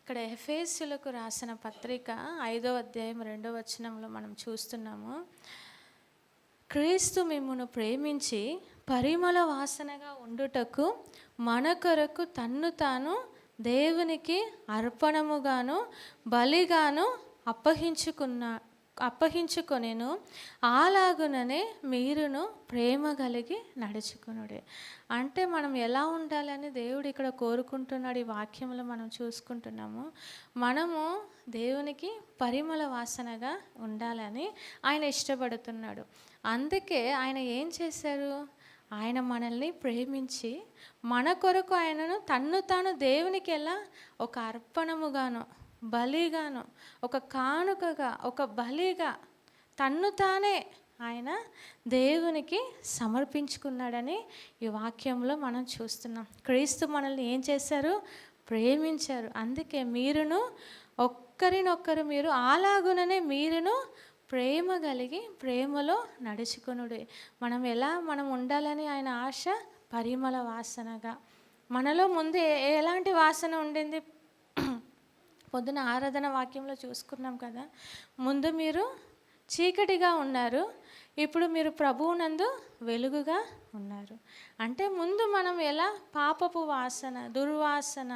ఇక్కడ ఎఫెసీయులకు రాసిన పత్రిక 5వ అధ్యాయం 2వ వచనంలో మనం చూస్తున్నాము. క్రీస్తు మిమ్మును ప్రేమించి పరిమళ వాసనగా ఉండుటకు మన కొరకు తన్ను తాను దేవునికి అర్పణముగాను బలిగాను అప్పగించుకొనెను. అలాగుననే మీరును ప్రేమ కలిగి నడుచుకునుడే. అంటే మనం ఎలా ఉండాలని దేవుడు ఇక్కడ కోరుకుంటున్నాడు. ఈ వాక్యంలో మనం చూసుకుంటున్నాము. మనము దేవునికి పరిమళ వాసనగా ఉండాలని ఆయన ఇష్టపడుతున్నాడు. అందుకే ఆయన ఏం చేశారు? ఆయన మనల్ని ప్రేమించి మన కొరకు ఆయనను తన్ను తాను దేవునికి ఎలా ఒక అర్పణముగాను బలిగాను ఒక కానుకగా ఒక బలిగా తన్ను తానే ఆయన దేవునికి సమర్పించుకున్నాడని ఈ వాక్యంలో మనం చూస్తున్నాం. క్రీస్తు మనల్ని ఏం చేశారు? ప్రేమించారు. అందుకే మీరును ఒక్కరినొక్కరు మీరు అలాగుననే మీరును ప్రేమ కలిగి ప్రేమలో నడుచుకునుడే. మనం ఉండాలని ఆయన ఆశ పరిమళ వాసనగా. మనలో ముందు ఎలాంటి వాసన ఉండింది? పొద్దున ఆరాధన వాక్యంలో చూసుకున్నాం కదా. ముందు మీరు చీకటిగా ఉన్నారు, ఇప్పుడు మీరు ప్రభువునందు వెలుగుగా ఉన్నారు. అంటే ముందు మనం ఎలా పాపపు వాసన దుర్వాసన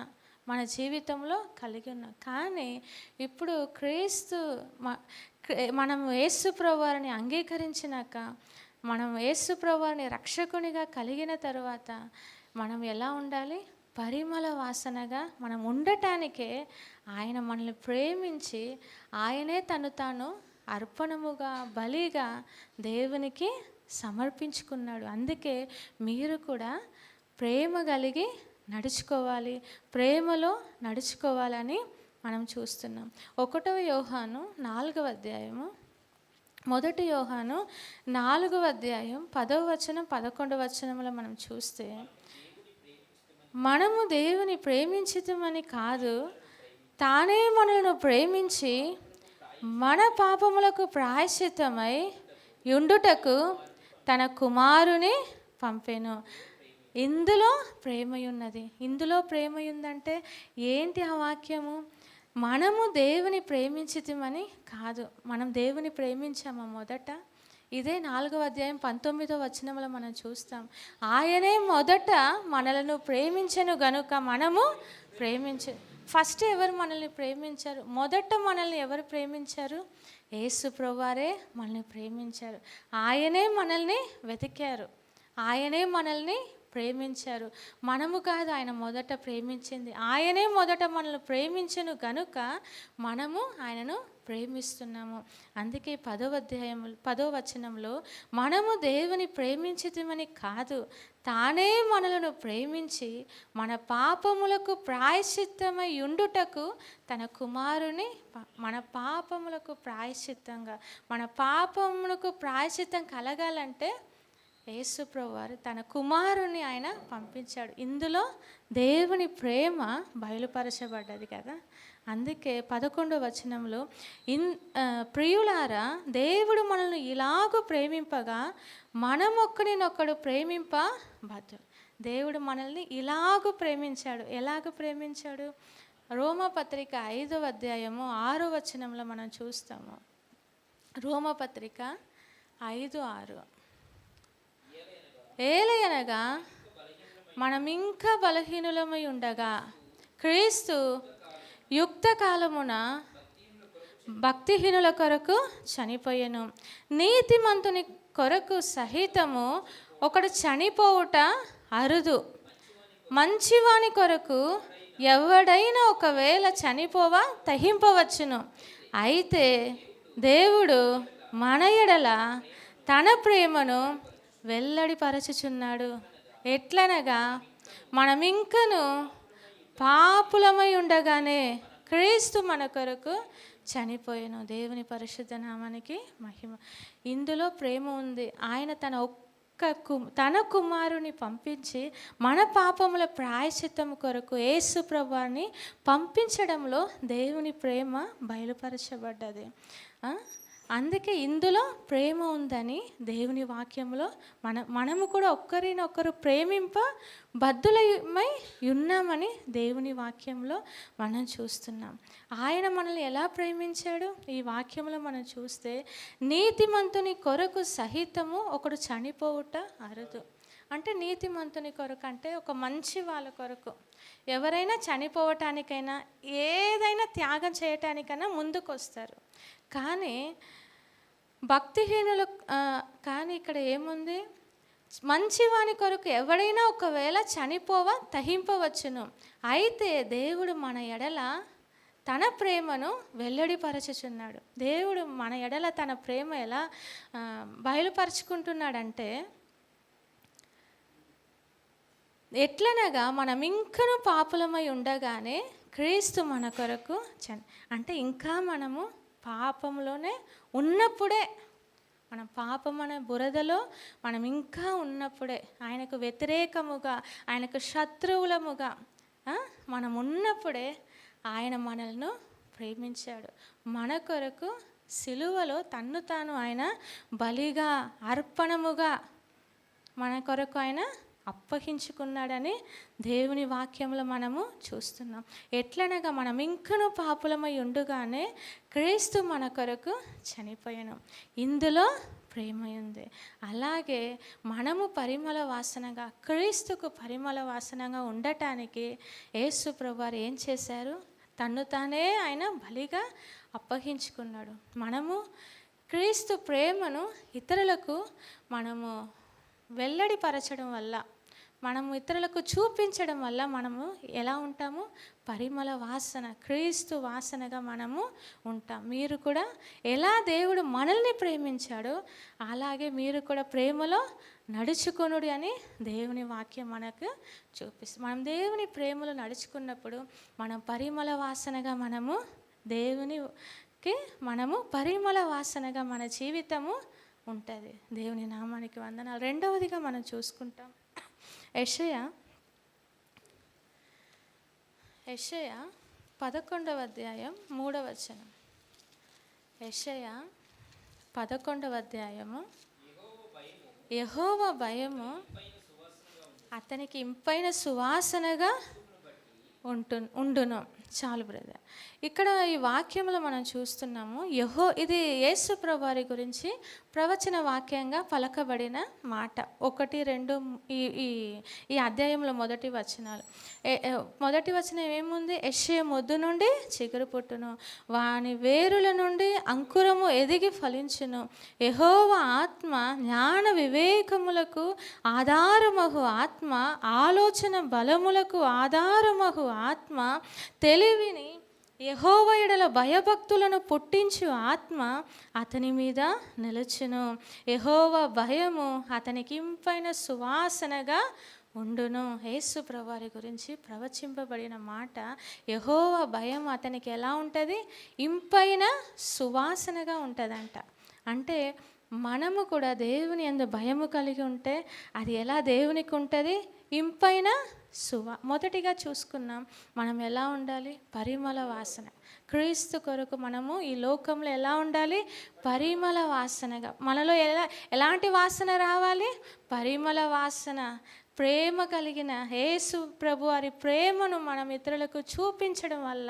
మన జీవితంలో కలిగి ఉన్నాం. కానీ ఇప్పుడు క్రీస్తు మనం యేసు ప్రభువారిని అంగీకరించినాక, మనం యేసు ప్రభువారిని రక్షకునిగా కలిగిన తర్వాత మనం ఎలా ఉండాలి? పరిమళ వాసనగా మనం ఉండటానికే ఆయన మనల్ని ప్రేమించి ఆయనే తను తాను అర్పణముగా బలిగా దేవునికి సమర్పించుకున్నాడు. అందుకే మీరు కూడా ప్రేమ కలిగి నడుచుకోవాలి, ప్రేమలో నడుచుకోవాలని మనం చూస్తున్నాం. 1వ యోహాను 4వ అధ్యాయము 1 యోహాను 4వ అధ్యాయం 10వ వచనం 11వ వచనంలో మనం చూస్తే, మనము దేవుని ప్రేమించితమని కాదు, తానే మనలను ప్రేమించి మన పాపములకు ప్రాయశ్చిత్తమై యుండుటకు తన కుమారుని పంపెను. ఇందులో ప్రేమయున్నది. ఇందులో ప్రేమయుందంటే ఏంటి ఆ వాక్యము? మనము దేవుని ప్రేమించితమని కాదు, మనం దేవుని ప్రేమించామా మొదట? ఇదే 4వ అధ్యాయం 19వ వచనంలో మనం చూస్తాం. ఆయనే మొదట మనలను ప్రేమించెను గనుక మనము ఫస్ట్ ఎవరు మనల్ని ప్రేమించారు? మొదట మనల్ని ఎవరు ప్రేమించారు? యేసు ప్రభువారే మనల్ని ప్రేమించారు. ఆయనే మనల్ని వెతికారు, ఆయనే మనల్ని ప్రేమించారు. మనము కాదు ఆయన మొదట ప్రేమించింది. ఆయనే మొదట మనల్ని ప్రేమించెను గనుక మనము ఆయనను ప్రేమిస్తున్నాము. అందుకే 10వ వచనంలో మనము దేవుని ప్రేమించితమని కాదు, తానే మనలను ప్రేమించి మన పాపములకు ప్రాయశ్చిత్తమై యుండుటకు తన కుమారుని మన పాపములకు ప్రాయశ్చిత్తంగా, మన పాపములకు ప్రాయశ్చిత్తం కలగాలంటే యేసు ప్రభువారు తన కుమారుని ఆయన పంపించాడు. ఇందులో దేవుని ప్రేమ బయలుపరచబడ్డది కదా. అందుకే 11వ వచనంలో ప్రియులారా, దేవుడు మనల్ని ఇలాగూ ప్రేమింపగా మనం ఒక్కడినొక్కడు ప్రేమింపబద్దు. దేవుడు మనల్ని ఇలాగూ ప్రేమించాడు. ఎలాగూ ప్రేమించాడు? రోమపత్రిక 5వ అధ్యాయము 6వ వచనంలో మనం చూస్తాము. రోమపత్రిక 5:6, ఏలయనగా మనం ఇంకా బలహీనులమై ఉండగా క్రీస్తు యుక్త కాలమున భక్తిహీనుల కొరకు చనిపోయెను. నీతిమంతుని కొరకు సహితము ఒకడు చనిపోవుట అరుదు. మంచివాని కొరకు ఎవడైనా ఒకవేళ చనిపోవా తహింపవచ్చును. అయితే దేవుడు మన ఎడల తన ప్రేమను వెల్లడిపరచుచున్నాడు. ఎట్లనగా మనమింకను పాపులమై ఉండగానే క్రీస్తు మన కొరకు చనిపోయాను. దేవుని పరిశుద్ధ నామానికి మహిమ. ఇందులో ప్రేమ ఉంది. ఆయన తన కుమారుని పంపించి మన పాపముల ప్రాయశ్చిత్తము కొరకు యేసు ప్రభువాన్ని పంపించడంలో దేవుని ప్రేమ బయలుపరచబడ్డది. అందుకే ఇందులో ప్రేమ ఉందని దేవుని వాక్యంలో మనము కూడా ఒక్కరినొకరు ప్రేమింప బద్ధులమై ఉన్నామని దేవుని వాక్యంలో మనం చూస్తున్నాం. ఆయన మనల్ని ఎలా ప్రేమించాడు ఈ వాక్యంలో మనం చూస్తే, నీతిమంతుని కొరకు సహితము ఒకడు చనిపోవుట అరుదు. అంటే నీతిమంతుని కొరకు అంటే ఒక మంచి వాళ్ళ కొరకు ఎవరైనా చనిపోవటానికైనా ఏదైనా త్యాగం చేయటానికైనా ముందుకు వస్తారు. కానీ భక్తిహీనులు కానీ ఇక్కడ ఏముంది, మంచివాని కొరకు ఎవడైనా ఒకవేళ తహింపవచ్చును. అయితే దేవుడు మన ఎడల తన ప్రేమను వెల్లడిపరచుచున్నాడు. దేవుడు మన ఎడల తన ప్రేమ ఎలా బయలుపరుచుకుంటున్నాడంటే, ఎట్లనగా మనం ఇంకను పాపులమై ఉండగానే క్రీస్తు మన కొరకు అంటే ఇంకా మనము పాపంలోనే ఉన్నప్పుడే, మన పాపం అనే బురదలో మనం ఇంకా ఉన్నప్పుడే, ఆయనకు వ్యతిరేకముగా, ఆయనకు శత్రువులముగా మనం ఉన్నప్పుడే ఆయన మనల్ని ప్రేమించాడు. మన కొరకు సిలువలో తన్ను తాను ఆయన బలిగా, అర్పణముగా మన కొరకు ఆయన అప్పగించుకున్నాడని దేవుని వాక్యంలో మనము చూస్తున్నాం. ఎట్లనగా మనం ఇంకను పాపులమై ఉండగానే క్రీస్తు మన కొరకు చనిపోయాను. ఇందులో ప్రేమ ఉంది. అలాగే మనము పరిమళ వాసనగా, క్రీస్తుకు పరిమళ వాసనగా ఉండటానికి యేసు ప్రభువారు ఏం చేశారు, తన్ను తానే ఆయన బలిగా అప్పగించుకున్నాడు. మనము క్రీస్తు ప్రేమను ఇతరులకు మనము వెల్లడిపరచడం వల్ల, మనము ఇతరులకు చూపించడం వల్ల మనము ఎలా ఉంటాము, పరిమళ వాసన, క్రీస్తు వాసనగా మనము ఉంటాం. మీరు కూడా ఎలా దేవుడు మనల్ని ప్రేమించాడో అలాగే మీరు కూడా ప్రేమలో నడుచుకొనుడి అని దేవుని వాక్యం మనకు చూపిస్తుంది. మనం దేవుని ప్రేమలో నడుచుకున్నప్పుడు మనం పరిమళ వాసనగా మనము దేవునికి మనము పరిమళ వాసనగా మన జీవితము ఉంటుంది. దేవుని నామానికి వందనాలు. రెండవదిగా మనం చూసుకుంటాం యెషయా 11వ అధ్యాయం 3వ వచనం. యెషయా 11వ అధ్యాయము, యెహోవా భయము అతనికి ఇంపైన సువాసనగా ఉండును. చాలు బ్రదర్. ఇక్కడ ఈ వాక్యంలో మనం చూస్తున్నాము, ఇది యేసు ప్రభువారి గురించి ప్రవచన వాక్యంగా పలకబడిన మాట. 1, 2 ఈ అధ్యాయంలో మొదటి వచనం ఏముంది, యెషయా మొద్దు నుండి చిగురు పుట్టును, వాని వేరుల నుండి అంకురము ఎదిగి ఫలించును. యెహోవా ఆత్మ జ్ఞాన వివేకములకు ఆధారమగు ఆత్మ, ఆలోచన బలములకు ఆధారమగు ఆత్మ, తెలివిని యెహోవా యెడల భయభక్తులను పుట్టించు ఆత్మ అతని మీద నిలుచును. యెహోవా భయము అతనికి ఇంపైన సువాసనగా ఉండును. యేసు ప్రభువారి గురించి ప్రవచింపబడిన మాట, యెహోవా భయం అతనికి ఎలా ఉంటుంది, ఇంపైన సువాసనగా ఉంటుందంట. అంటే మనము కూడా దేవుని యందు భయము కలిగి ఉంటే అది ఎలా దేవునికి ఉంటుంది, ఇంపైన మొదటిగా చూసుకున్నాం మనం ఎలా ఉండాలి, పరిమళ వాసన. క్రీస్తు కొరకు మనము ఈ లోకంలో ఎలా ఉండాలి, పరిమళ వాసనగా. మనలో ఎలాంటి వాసన రావాలి, పరిమళ వాసన. ప్రేమ కలిగిన యేసు ప్రభు వారి ప్రేమను మనం ఇతరులకు చూపించడం వల్ల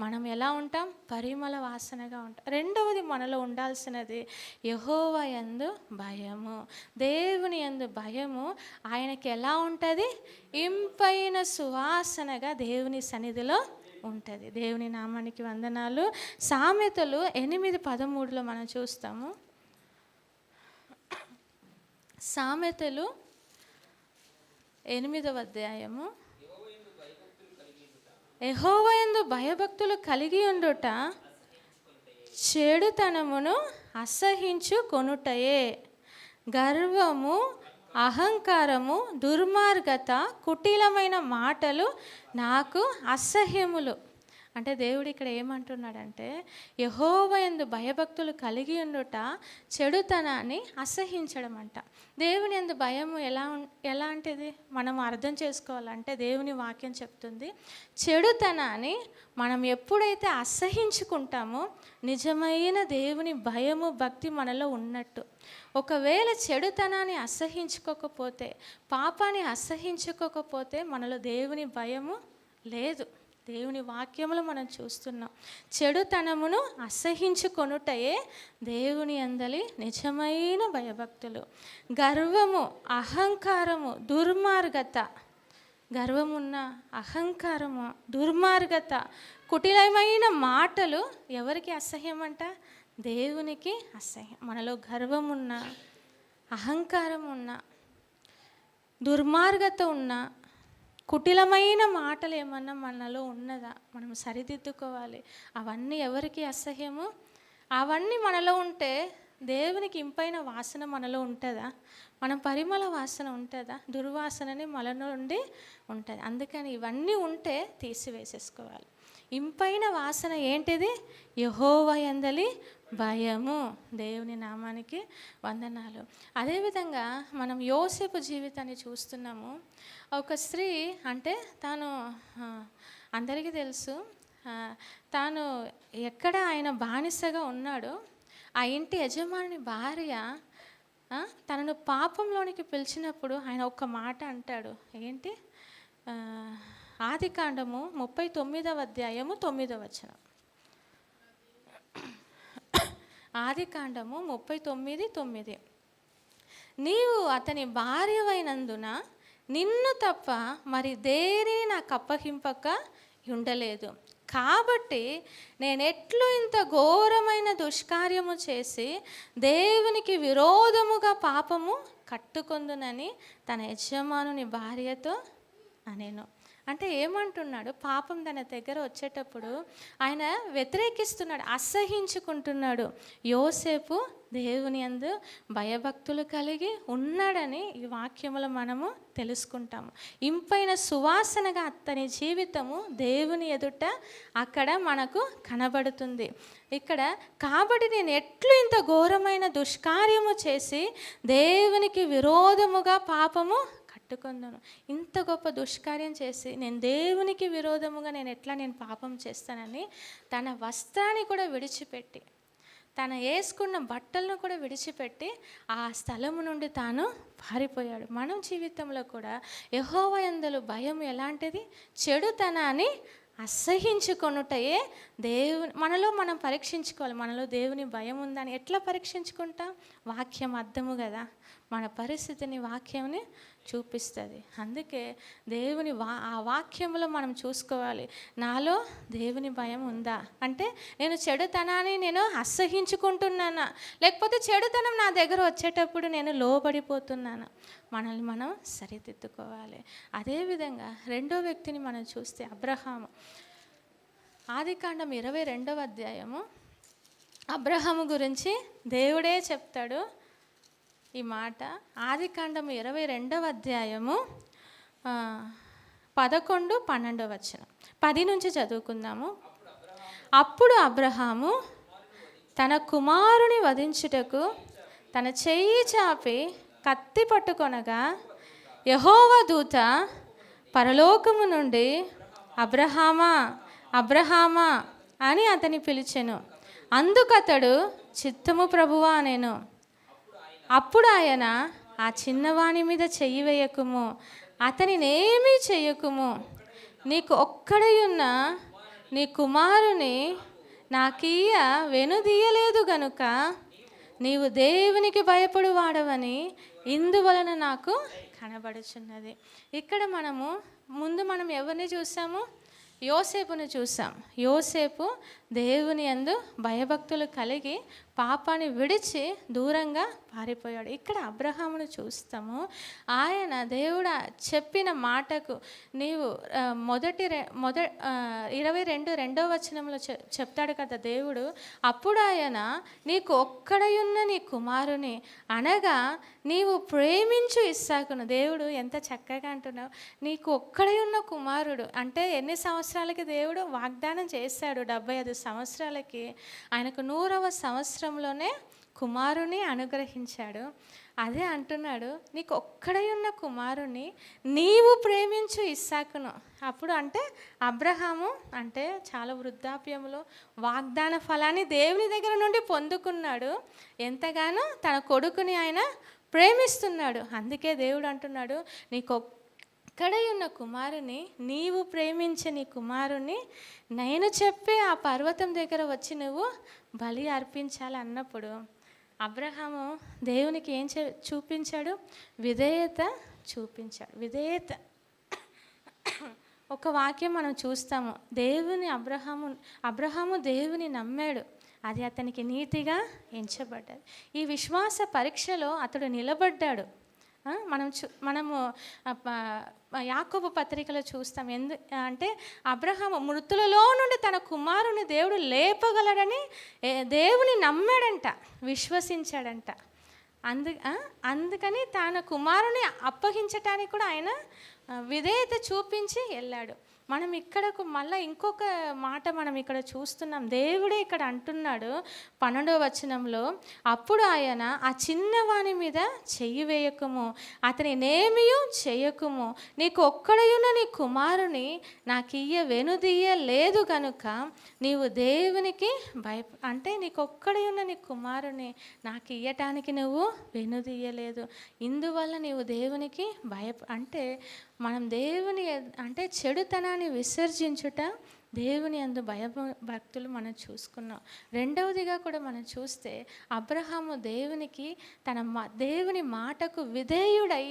మనం ఎలా ఉంటాం, పరిమళ వాసనగా ఉంటాం. రెండవది మనలో ఉండాల్సినది యెహోవా యందు భయము. దేవుని యందు భయము ఆయనకి ఎలా ఉంటుంది, ఇంపైన సువాసనగా దేవుని సన్నిధిలో ఉంటుంది. దేవుని నామానికి వందనాలు. సామెతలు 8:13 మనం చూస్తాము. సామెతలు 8వ అధ్యాయము, యెహోవా యందు భయభక్తులు కలిగి ఉండుట చెడుతనమును అసహించుకొనుటయే, గర్వము, అహంకారము, దుర్మార్గత, కుటిలమైన మాటలు నాకు అసహ్యములు. అంటే దేవుడు ఇక్కడ ఏమంటున్నాడంటే, యెహోవా యందు భయభక్తులు కలిగి ఉండుట చెడుతనాన్ని అసహించడం అంట. దేవుని యందు భయము ఎలాంటిది మనం అర్థం చేసుకోవాలంటే, దేవుని వాక్యం చెప్తుంది, చెడుతనాన్ని మనం ఎప్పుడైతే అసహించుకుంటామో నిజమైన దేవుని భయము భక్తి మనలో ఉన్నట్టు. ఒకవేళ చెడుతనాన్ని అసహించుకోకపోతే, పాపాన్ని అసహించుకోకపోతే మనలో దేవుని భయము లేదు. దేవుని వాక్యములో మనం చూస్తున్నాం, చెడుతనమును అసహించుకొనుటయే దేవుని అందలి నిజమైన భయభక్తులు. గర్వము, అహంకారము, దుర్మార్గత, గర్వమున్న అహంకారము, దుర్మార్గత, కుటిలమైన మాటలు ఎవరికి అసహ్యం అంట? దేవునికి అసహ్యం. మనలో గర్వమున్న, అహంకారం ఉన్న, దుర్మార్గత ఉన్న, కుటిలమైన మాటలు ఏమన్నా మనలో ఉన్నదా? మనం సరిదిద్దుకోవాలి. అవన్నీ ఎవరికి అసహ్యము? అవన్నీ మనలో ఉంటే దేవునికి ఇంపైన వాసన మనలో ఉంటుందా? మన పరిమళ వాసన ఉంటుందా? దుర్వాసనని మనలో నుండి ఉంటుంది. అందుకని ఇవన్నీ ఉంటే తీసివేసేసుకోవాలి. ఇంపైన వాసన ఏంటిది? యెహోవా యందలి భయము. దేవుని నామానికి వందనాలు. అదేవిధంగా మనం యోసేపు జీవితాన్ని చూస్తున్నాము. ఒక స్త్రీ అంటే తాను అందరికీ తెలుసు, తాను ఎక్కడ ఆయన బానిసగా ఉన్నాడో ఆ ఇంటి యజమాని భార్య తనను పాపంలోనికి పిలిచినప్పుడు ఆయన ఒక్క మాట అంటాడు. ఏంటి? ఆదికాండము 39వ అధ్యాయము 9వ వచనం. ఆదికాండము 39:9. నీవు అతని భార్యవైనందున నిన్ను తప్ప మరి దేనిని నాకు అప్పగింపక ఉండలేదు. కాబట్టి నేనెట్లు ఇంత ఘోరమైన దుష్కార్యము చేసి దేవునికి విరోధముగా పాపము కట్టుకొందునని తన యజమానుని భార్యతో అనేను. అంటే ఏమంటున్నాడు? పాపం తన దగ్గర వచ్చేటప్పుడు ఆయన వ్యతిరేకిస్తున్నాడు, అసహించుకుంటున్నాడు. యోసేపు దేవుని యందు భయభక్తులు కలిగి ఉన్నాడని ఈ వాక్యములో మనము తెలుసుకుంటాము. ఇంపైన సువాసనగా అతని జీవితము దేవుని ఎదుట అక్కడ మనకు కనబడుతుంది. ఇక్కడ కాబట్టి నేను ఎట్లు ఇంత ఘోరమైన దుష్కార్యము చేసి దేవునికి విరోధముగా పాపము కట్టుకొందును. ఇంత గొప్ప దుష్కార్యం చేసి నేను దేవునికి విరోధముగా నేను పాపం చేస్తానని తన వస్త్రాన్ని కూడా విడిచిపెట్టి, తను వేసుకున్న బట్టలను కూడా విడిచిపెట్టి ఆ స్థలము నుండి తాను పారిపోయాడు. మన జీవితంలో కూడా యెహోవా యందలి భయం ఎలాంటిది? చెడుతనాన్ని అసహించుకొనుటయే మనలో మనం పరీక్షించుకోవాలి. మనలో దేవుని భయం ఉందని ఎట్లా పరీక్షించుకుంటాం? వాక్యం అర్థము కదా, మన పరిస్థితిని వాక్యంని చూపిస్తుంది. అందుకే దేవుని ఆ వాక్యంలో మనం చూసుకోవాలి, నాలో దేవుని భయం ఉందా? అంటే నేను చెడుతనాన్ని నేను అసహించుకుంటున్నానా, లేకపోతే చెడుతనం నా దగ్గర వచ్చేటప్పుడు నేను లోబడిపోతున్నానా? మనల్ని మనం సరిదిద్దుకోవాలి. అదేవిధంగా రెండో వ్యక్తిని మనం చూస్తే అబ్రహాము. ఆదికాండం 22వ అధ్యాయము అబ్రహాము గురించి దేవుడే చెప్తాడు ఈ మాట. ఆదికాండం 22వ అధ్యాయము 11, 12 వచనం. 10 నుంచి చదువుకుందాము. అప్పుడు అబ్రహాము తన కుమారుని వధించుటకు తన చెయ్యి చాపి కత్తి పట్టుకొనగా యెహోవా దూత పరలోకము నుండి అబ్రహామా అబ్రహామా అని అతని పిలిచెను. అందుకతడు చిత్తము ప్రభువా నేను. అప్పుడు ఆయన ఆ చిన్నవాని మీద చెయ్యి వేయకుము, అతనినేమీ చెయ్యకుము, నీకు ఒక్కడయున్న నీ కుమారుని నాకీయ వెనుదీయలేదు గనుక నీవు దేవునికి భయపడు వాడవని ఇందువలన నాకు కనబడుచున్నది. ఇక్కడ మనం ఎవరిని చూసాము? యోసేపును చూసాం. యోసేపు దేవుని యందు భయభక్తులు కలిగి పాపాన్ని విడిచి దూరంగా పారిపోయాడు. ఇక్కడ అబ్రహామును చూస్తాము. ఆయన దేవుడు చెప్పిన మాటకు నీవు 22 వచనంలో చెప్తాడు కదా దేవుడు, అప్పుడు ఆయన నీకు ఒక్కడయున్న నీ కుమారుని అనగా నీవు ప్రేమించు ఇస్సాకును. దేవుడు ఎంత చక్కగా అంటున్నావు, నీకు ఒక్కడై ఉన్న కుమారుడు అంటే ఎన్ని సంవత్సరాలకి దేవుడు వాగ్దానం చేశాడు? 75 సంవత్సరాలకి. ఆయనకు 100వ సంవత్సరంలోనే కుమారుని అనుగ్రహించాడు. అదే అంటున్నాడు, నీకు ఒక్కడై ఉన్న కుమారుని నీవు ప్రేమించు ఇస్సాకును. అప్పుడు అంటే అబ్రహాము అంటే చాలా వృద్ధాప్యంలో వాగ్దాన ఫలాన్ని దేవుని దగ్గర నుండి పొందుకున్నాడు. ఎంతగానో తన కొడుకుని ఆయన ప్రేమిస్తున్నాడు. అందుకే దేవుడు అంటున్నాడు, నీకు ఒక్కడై ఉన్న కుమారుని నీవు ప్రేమించే నీ కుమారుని నేను చెప్పే ఆ పర్వతం దగ్గర వచ్చి నువ్వు బలి అర్పించాలి అన్నప్పుడు అబ్రహాము దేవునికి ఏం చూపించాడు? విధేయత చూపించాడు. విధేయత. ఒక వాక్యం మనం చూస్తాము, అబ్రహాము దేవుని నమ్మాడు, అది అతనికి నీతిగా ఎంచబడ్డది. ఈ విశ్వాస పరీక్షలో అతడు నిలబడ్డాడు. మనము యాకోబు పత్రికలో చూస్తాం. అంటే అబ్రహాము మృతులలో నుండి తన కుమారుని దేవుడు లేపగలడని దేవుని నమ్మాడంట, విశ్వసించాడంట. అందుకని తన కుమారుని అప్పగించటానికి కూడా ఆయన విధేయత చూపించి వెళ్ళాడు. మనం ఇక్కడకు మళ్ళీ ఇంకొక మాట మనం ఇక్కడ చూస్తున్నాం. దేవుడే ఇక్కడ అంటున్నాడు 12వ వచనంలో, అప్పుడు ఆయన ఆ చిన్నవాని మీద చెయ్యి వేయకుము, అతని నేమియు చేయకుము, నీకు ఒక్కడయున్న నీ కుమారుని నాకు వెనుదీయ లేదు కనుక నీవు దేవునికి అంటే నీకు ఒక్కడయున్న నీ కుమారుని నాకు ఇయ్యటానికి నువ్వు వెనుదీయలేదు. ఇందువల్ల నీవు దేవునికి అంటే మనం దేవుని అంటే చెడుతనాన్ని విసర్జించుట, దేవుని యందు భక్తులు మనం చూసుకున్నాం. రెండవదిగా కూడా మనం చూస్తే అబ్రహాము దేవుని మాటకు విధేయుడై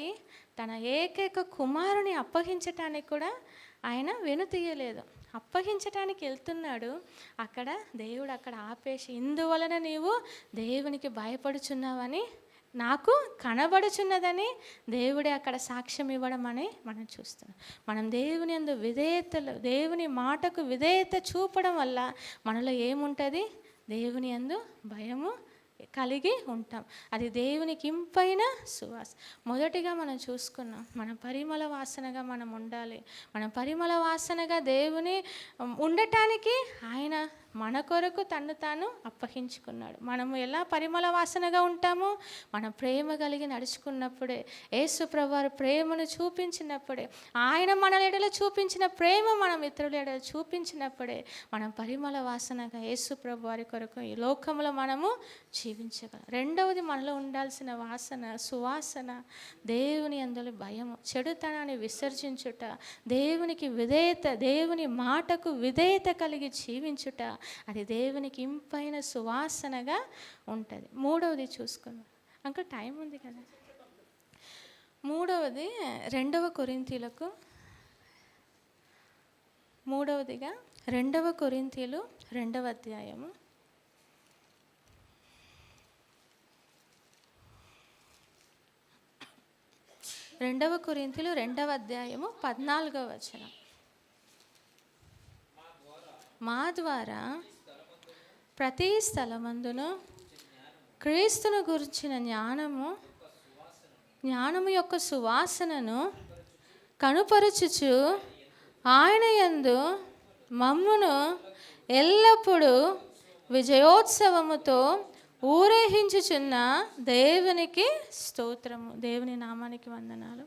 తన ఏకైక కుమారుని అప్పగించటానికి కూడా ఆయన వెనుతీయలేదు. అప్పగించటానికి వెళ్తున్నాడు, అక్కడ దేవుడు ఆపేసి, ఇందువలన నీవు దేవునికి భయపడుచున్నావని నాకు కనబడుచున్నదని దేవుడే అక్కడ సాక్ష్యం ఇవ్వడం అని మనం చూస్తున్నాం. మనం దేవుని యందు దేవుని మాటకు విధేయత చూపడం వల్ల మనలో ఏముంటుంది? దేవుని యందు భయము కలిగి ఉంటాం. అది దేవునికి ఇంపైన సువాసన. మొదటిగా మనం చూసుకున్నాం, మన పరిమళ వాసనగా మనం ఉండాలి. మన పరిమళ వాసనగా దేవుని ఉండటానికి ఆయన మన కొరకు తన్ను తాను అప్పగించుకున్నాడు. మనము ఎలా పరిమళ వాసనగా ఉంటామో, మన ప్రేమ కలిగి నడుచుకున్నప్పుడే, యేసు ప్రభువారు ప్రేమను చూపించినప్పుడే, ఆయన మన ఎడల చూపించిన ప్రేమ మనం ఇతరుల ఎడల చూపించినప్పుడే మనం పరిమళ వాసనగా యేసు ప్రభువారి కొరకు ఈ లోకంలో మనము జీవించగలం. రెండవది మనలో ఉండాల్సిన వాసన, సువాసన, దేవుని అందులో భయము, చెడుతనాన్ని విసర్జించుట, దేవునికి విధేయత, దేవుని మాటకు విధేయత కలిగి జీవించుట, అది దేవునికి ఇంపైన సువాసనగా ఉంటుంది. మూడవది చూసుకుందాం. అంక టైం ఉంది కదా. మూడవది 2వ కొరింథీయులకు 2వ కొరింథీయులు 2వ అధ్యాయము 2వ కొరింథీయులు 2వ అధ్యాయము 14వ వచనం. మా ద్వారా ప్రతి స్థలమందును క్రీస్తును గురించిన జ్ఞానము యొక్క సువాసనను కనుపరచుచు ఆయన యందు మమ్మును ఎల్లప్పుడూ విజయోత్సవముతో ఊరేగించుచున్న దేవునికి స్తోత్రము. దేవుని నామానికి వందనాలు.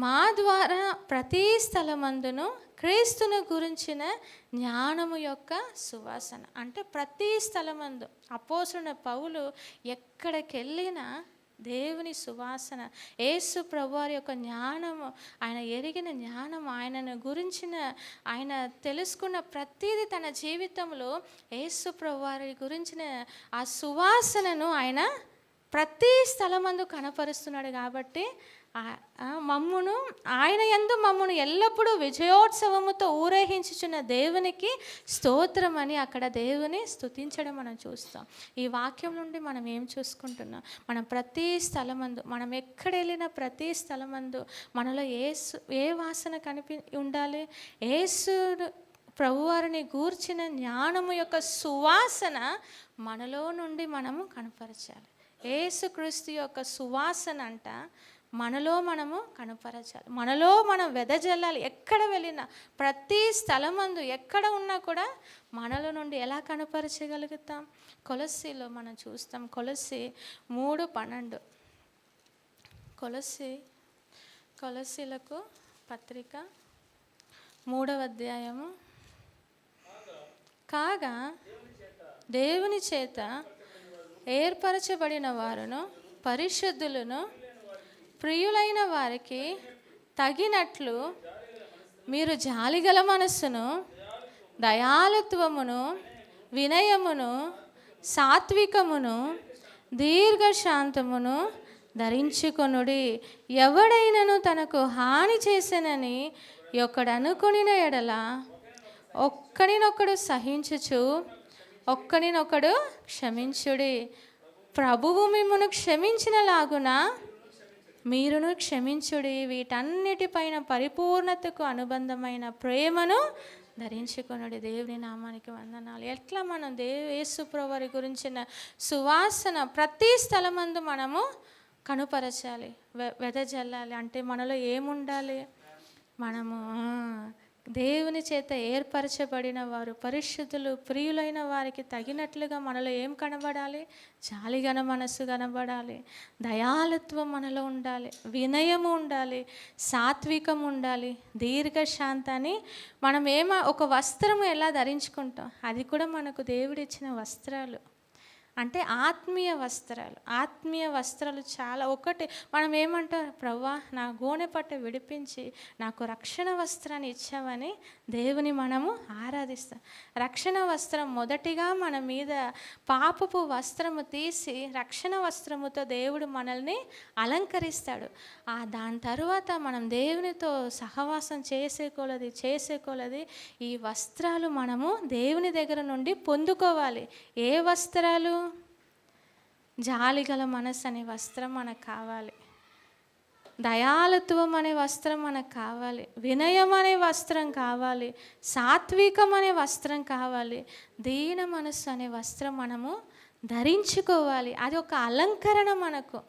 మా ద్వారా ప్రతి స్థలమందును క్రీస్తును గురించిన జ్ఞానము యొక్క సువాసన అంటే ప్రతి స్థలమందు అపోస్తలుడైన పౌలు ఎక్కడికి వెళ్ళినా దేవుని సువాసన, యేసు ప్రభువారి యొక్క జ్ఞానము, ఆయన ఎరిగిన జ్ఞానం, ఆయనను గురించిన ఆయన తెలుసుకున్న ప్రతిదీ తన జీవితంలో యేసు ప్రభువారి గురించిన ఆ సువాసనను ఆయన ప్రతి స్థలమందు కనపరుస్తున్నాడు. కాబట్టి మమ్మును ఆయన యందు మమ్మును ఎల్లప్పుడూ విజయోత్సవముతో ఊరేగించుచున్న దేవునికి స్తోత్రం అని అక్కడ దేవుని స్తుతించడం మనం చూస్తాం. ఈ వాక్యం నుండి మనం ఏం చూసుకుంటున్నాం? మనం ప్రతి స్థలమందు, మనం ఎక్కడ వెళ్ళిన ప్రతి స్థలమందు మనలో ఏ వాసన ఉండాలి? యేసు ప్రభువారిని గూర్చిన జ్ఞానము యొక్క సువాసన మనలో నుండి మనము కనపరచాలి. యేసుక్రీస్తు యొక్క సువాసన అంట మనలో మనము కనపరచాలి, మనలో మనం వెదజల్లాలి. ఎక్కడ వెళ్ళినా ప్రతి స్థలమందు ఎక్కడ ఉన్నా కూడా మనలో నుండి ఎలా కనపరచగలుగుతాం? కొలస్సీలో మనం చూస్తాం, కొలస్సీ 3:12. కొలస్సీలకు పత్రిక 3వ అధ్యాయము. కాగా దేవుని చేత ఏర్పరచబడిన వారును పరిశుద్ధులను ప్రియులైన వారికి తగినట్లు మీరు జాలిగల మనస్సును, దయాళుత్వమును, వినయమును, సాత్వికమును, దీర్ఘశాంతమును ధరించుకొనుడి. ఎవడైనను తనకు హాని చేసెనని ఒకడనుకొనిన ఎడల ఒక్కడినొకడు సహించుచు ఒక్కడినొకడు క్షమించుడి. ప్రభువు మిమ్మును క్షమించినలాగున మీరును క్షమించుడి. వీటన్నిటిపైన పరిపూర్ణతకు అనుబంధమైన ప్రేమను ధరించుకొనుడి. దేవుని నామానికి వందనాలు. ఎట్లా మనం యేసు ప్రభువారి గురించిన సువాసన ప్రతి స్థలమందు మనము కనుపరచాలి, వెదజల్లాలి. అంటే మనలో ఏముండాలి? మనము దేవుని చేత ఏర్పరచబడిన వారు, పరిశుద్ధులు, ప్రియులైన వారికి తగినట్లుగా మనలో ఏం కనబడాలి? జాలిగల మనస్సు కనబడాలి, దయాళుత్వం మనలో ఉండాలి, వినయము ఉండాలి, సాత్వికం ఉండాలి, దీర్ఘశాంతాన్ని. మనం ఒక వస్త్రము ఎలా ధరించుకుంటాం? అది కూడా మనకు దేవుడిచ్చిన వస్త్రాలు. అంటే ఆత్మీయ వస్త్రాలు చాలా. ఒకటి మనం ఏమంటారు? ప్రభువా, నా గోనె పట్ట విడిపించి నాకు రక్షణ వస్త్రాన్ని ఇచ్చావని దేవుని మనము ఆరాధిస్తాం. రక్షణ వస్త్రం మొదటిగా మన మీద పాపపు వస్త్రము తీసి రక్షణ వస్త్రముతో దేవుడు మనల్ని అలంకరిస్తాడు. దాని తర్వాత మనం దేవునితో సహవాసం చేసేకొలది ఈ వస్త్రాలు మనము దేవుని దగ్గర నుండి పొందుకోవాలి. ఏ వస్త్రాలు? జాలిగల మనసు అనే వస్త్రం మనకు కావాలి, దయాళుత్వం అనే వస్త్రం మనకు కావాలి, వినయం అనే వస్త్రం కావాలి, సాత్వికం అనే వస్త్రం కావాలి, దీన మనస్సు అనే వస్త్రం మనము ధరించుకోవాలి. అది ఒక అలంకరణ మనకు.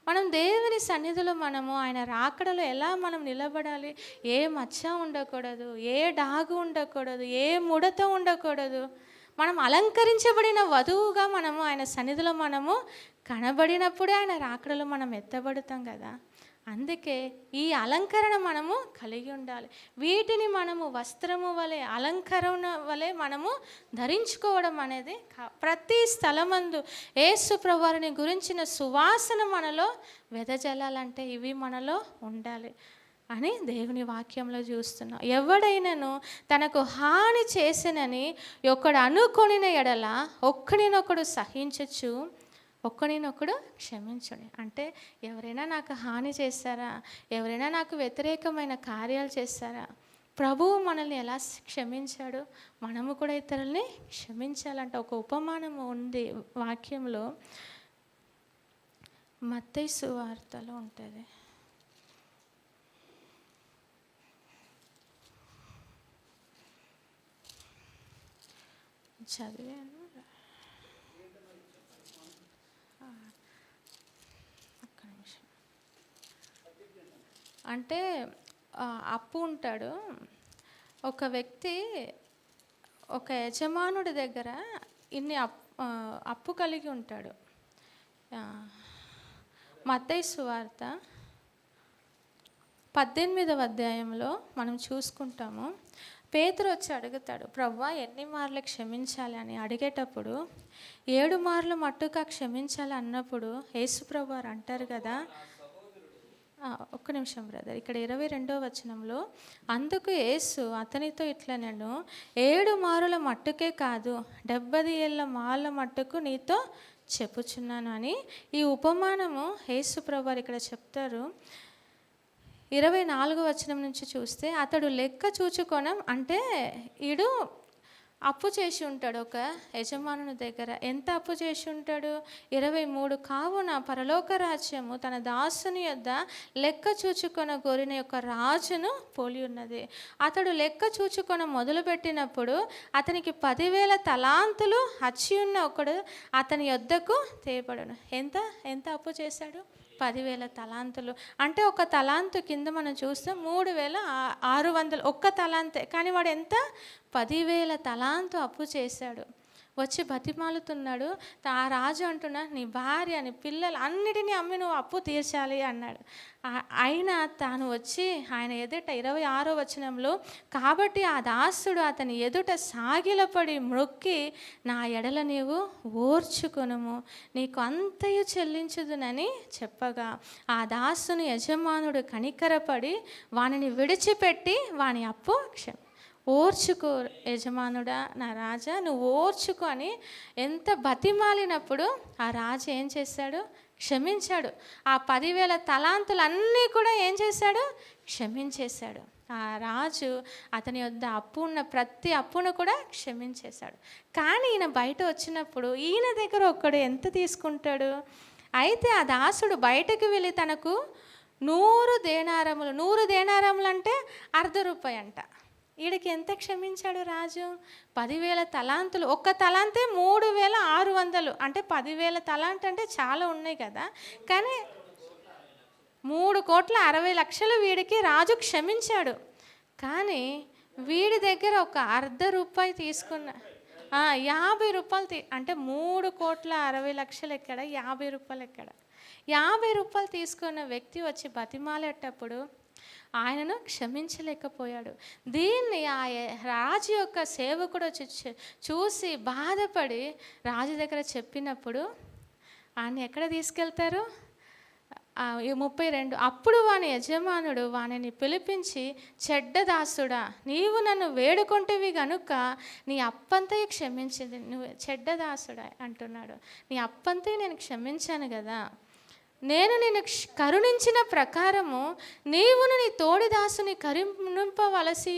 మనం దేవుని సన్నిధిలో మనము ఆయన రాకడలో ఎలా మనం నిలబడాలి? ఏ మచ్చ ఉండకూడదు, ఏ డాగు ఉండకూడదు, ఏ ముడత ఉండకూడదు. మనం అలంకరించబడిన వధువుగా మనము ఆయన సన్నిధిలో మనము కనబడినప్పుడే ఆయన రాకడలో మనం ఎత్తబడతాం కదా. అందుకే ఈ అలంకరణ మనము కలిగి ఉండాలి. వీటిని మనము వస్త్రము వలె, అలంకరణ వలె మనము ధరించుకోవడం అనేది ప్రతి స్థలమందు యేసు ప్రభువారిని గురించిన సువాసన మనలో వెదజల్లాలంటే ఇవి మనలో ఉండాలి అని దేవుని వాక్యంలో చూస్తున్నాం. ఎవడైనాను తనకు హాని చేసినని ఒకడు అనుకొనిన ఎడల ఒక్కడినొకడు సహించచ్చు, ఒక్కడినొకడు క్షమించండి. అంటే ఎవరైనా నాకు హాని చేస్తారా, ఎవరైనా నాకు వ్యతిరేకమైన కార్యాలు చేస్తారా, ప్రభువు మనల్ని ఎలా క్షమించాడు, మనము కూడా ఇతరుల్ని క్షమించాలంటే ఒక ఉపమానము ఉంది వాక్యంలో. మత్తయి సువార్తలో ఉంటుంది. చదివాను, ఒక్క నిమిషం. అంటే అప్పు ఉంటాడు ఒక వ్యక్తి, ఒక యజమానుడి దగ్గర ఇన్ని అప్పు కలిగి ఉంటాడు. మత్తయి సువార్త 18వ అధ్యాయంలో మనం చూసుకుంటాము. పేతురు వచ్చి అడుగుతాడు, ప్రభువా ఎన్ని మార్లు క్షమించాలి అని అడిగేటప్పుడు 7 మార్లు మట్టుగా క్షమించాలి అన్నప్పుడు యేసు ప్రభువారు అంటారు కదా. ఒక్క నిమిషం బ్రదర్, ఇక్కడ 22వ వచనంలో, అందుకు యేసు అతనితో ఇట్లనెను, 7 మారుల మట్టుకే కాదు 70 ఏళ్ళ మార్ల మట్టుకు నీతో చెప్పుచున్నాను అని ఈ ఉపమానము యేసు ప్రభువారు ఇక్కడ చెప్తారు. 24వ వచనం నుంచి చూస్తే, అతడు లెక్క చూచుకొనం అంటే ఈడు అప్పు చేసి ఉంటాడు ఒక యజమానుని దగ్గర. ఎంత అప్పు చేసి ఉంటాడు? 23. కావున పరలోక రాజ్యము తన దాసుని యొద్ద లెక్క చూచుకొన గోరిన యొక్క రాజును పోలి ఉన్నది. అతడు లెక్క చూచుకొన మొదలుపెట్టినప్పుడు అతనికి 10,000 తలాంతులు అచ్చి ఉన్న ఒకడు అతని యొద్దకు తేబడును. ఎంత ఎంత అప్పు చేశాడు? 10,000 తలాంతులు. అంటే ఒక తలాంతు కింద మనం చూస్తే 3,600. ఒక్క తలాంతే, కానీ వాడు ఎంత? 10,000 తలాంతు అప్పు చేశాడు. వచ్చి బతిమాలుతున్నాడు. ఆ రాజు అంటున్నా, నీ భార్య నీ పిల్లలు అన్నిటినీ అమ్మి నువ్వు అప్పు తీర్చాలి అన్నాడు. అయినా తాను వచ్చి ఆయన ఎదుట 26వ వచనంలో, కాబట్టి ఆ దాసుడు అతని ఎదుట సాగిలపడి మ్రొక్కి, నా ఎడల నీవు ఓర్చుకొనుము, నీకు అంతయు చెల్లించుదునని చెప్పగా, ఆ దాసుని యజమానుడు కనికరపడి వానిని విడిచిపెట్టి వాని అప్పు ఓర్చుకో యజమానుడా, నా రాజా నువ్వు ఓర్చుకో అని ఎంత బతిమాలినప్పుడు ఆ రాజు ఏం చేశాడు? క్షమించాడు. ఆ 10,000 తలాంతులన్నీ కూడా ఏం చేశాడు? క్షమించేశాడు. ఆ రాజు అతని వద్ద అప్పు ఉన్న ప్రతి అప్పును కూడా క్షమించేశాడు. కానీ ఈయన బయట వచ్చినప్పుడు ఈయన దగ్గర ఒక్కడు ఎంత తీసుకుంటాడు? అయితే ఆ దాసుడు బయటకు వెళ్ళి తనకు 100 దేనారములు, 100 దేనారములు అంటే ₹1/2 అంట. వీడికి ఎంత క్షమించాడు రాజు? 10,000 తలాంతులు. ఒక్క తలాంతే 3,600. అంటే 10,000 తలాంత అంటే చాలా ఉన్నాయి కదా. కానీ 3,60,00,000 వీడికి రాజు క్షమించాడు. కానీ వీడి దగ్గర ఒక ₹1/2 తీసుకున్న ₹50 అంటే 3,60,00,000 ఎక్కడ? ₹50 ఎక్కడ? ₹50 తీసుకున్న వ్యక్తి వచ్చి బతిమాలేటప్పుడు ఆయనను క్షమించలేకపోయాడు. దీన్ని ఆ రాజు యొక్క సేవకుడు వచ్చి చూసి బాధపడి రాజు దగ్గర చెప్పినప్పుడు ఆయన ఎక్కడ తీసుకెళ్తారు? 32. అప్పుడు వాని యజమానుడు వానిని పిలిపించి, చెడ్డ దాసుడా, నీవు నన్ను వేడుకొంటివి గనుక నీ అప్పంతయు క్షమించింది. నువ్వు చెడ్డ దాసుడా అంటున్నాడు. నీ అప్పంతయు నేను క్షమించాను కదా. నేను నిన్ను కరుణించిన ప్రకారము నీవును నీ తోడి దాసుని కరుణింపవలసి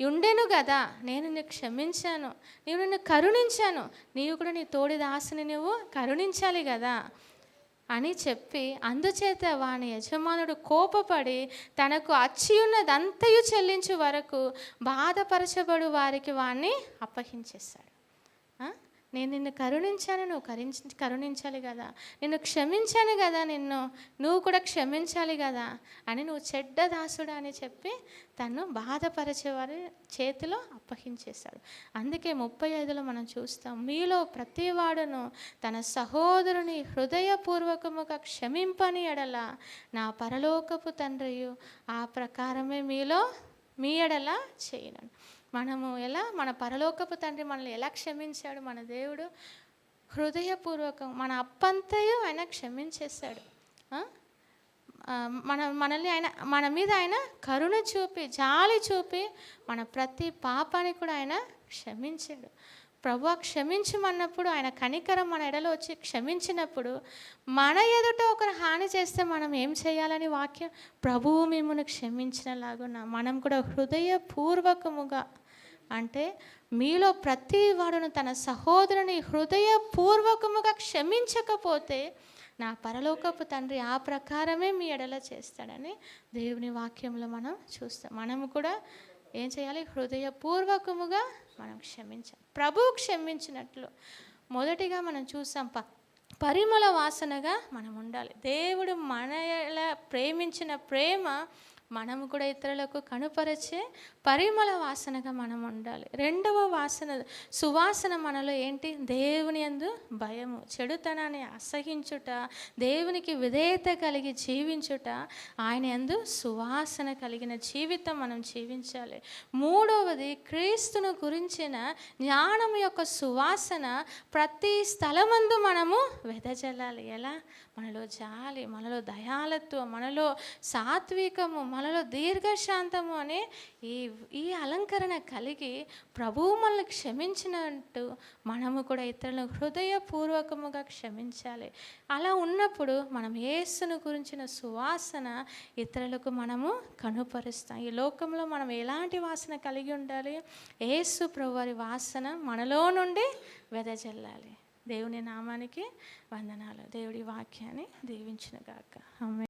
ఉండెను కదా. నేను నిన్ను క్షమించాను, నీవు నిన్ను కరుణించాను, నీవు కూడా నీ తోడి దాసుని నువ్వు కరుణించాలి కదా అని చెప్పి, అందుచేత వాని యజమానుడు కోపపడి తనకు అచ్చి ఉన్నదంతయు చెల్లించు వరకు బాధపరచబడు వారికి వాణ్ణి అప్పగించేశాడు. నేను నిన్ను కరుణించాను, నువ్వు కరుణించాలి కదా. నిన్ను క్షమించాను కదా, నువ్వు కూడా క్షమించాలి కదా అని నువ్వు చెడ్డ దాసుడా అని చెప్పి తను బాధపరిచేవారి చేతిలో అప్పగించేశాడు. అందుకే 35లో మనం చూస్తాం, మీలో ప్రతివాడును తన సహోదరుని హృదయపూర్వకముగా క్షమింపని ఎడల నా పరలోకపు తండ్రియు ఆ ప్రకారమే మీ ఎడల చేయను. మనము ఎలా, మన పరలోకపు తండ్రి మనల్ని ఎలా క్షమించాడు? మన దేవుడు హృదయపూర్వకం మన అప్పంతయు ఆయన క్షమించేశాడు. మనల్ని ఆయన, మన మీద ఆయన కరుణ చూపి జాలి చూపి మన ప్రతి పాపాన్ని కూడా ఆయన క్షమించాడు. ప్రభువా క్షమించమన్నప్పుడు ఆయన కనికరం మన ఎడలో వచ్చి క్షమించినప్పుడు మన ఎదుట ఒకరు హాని చేస్తే మనం ఏం చేయాలని వాక్యం? ప్రభువు మిమ్మును క్షమించినలాగున మనం కూడా హృదయపూర్వకముగా, అంటే మీలో ప్రతి వాడును తన సహోదరుని హృదయపూర్వకముగా క్షమించకపోతే నా పరలోకపు తండ్రి ఆ ప్రకారమే మీ ఎడల చేస్తాడని దేవుని వాక్యంలో మనం చూస్తాం. మనము కూడా ఏం చేయాలి? హృదయపూర్వకముగా మనం క్షమించాలి. ప్రభువు క్షమించినట్లు మొదటిగా మనం చూసాం, పరిమళ వాసనగా మనం ఉండాలి. దేవుడు మన ప్రేమించిన ప్రేమ మనము కూడా ఇతరులకు కనుపరిచే పరిమళ వాసనగా మనం ఉండాలి. రెండవ వాసన, సువాసన మనలో ఏంటి? దేవుని యందు భయము, చెడుతనాన్ని అసహించుట, దేవునికి విధేయత కలిగి జీవించుట, ఆయన యందు సువాసన కలిగిన జీవితం మనం జీవించాలి. మూడవది, క్రీస్తును గురించిన జ్ఞానం యొక్క సువాసన ప్రతి స్థలమందు మనము వెదజల్లాలి. ఎలా? మనలో జాలి, మనలో దయాలత్వం, మనలో సాత్వికము, మనలో దీర్ఘశాంతము అనే ఈ ఈ అలంకరణ కలిగి ప్రభువు మనల్ని క్షమించినట్టు మనము కూడా ఇతరులను హృదయపూర్వకముగా క్షమించాలి. అలా ఉన్నప్పుడు మనం యేసును గురించిన సువాసన ఇతరులకు మనము కనుపరుస్తాం. ఈ లోకంలో మనం ఎలాంటి వాసన కలిగి ఉండాలి? యేసు ప్రభువారి వాసన మనలో నుండి వెదజల్లాలి. దేవుని నామానికి వందనాలు. దేవుడి వాక్యాన్ని దీవించును గాక. ఆమేన్.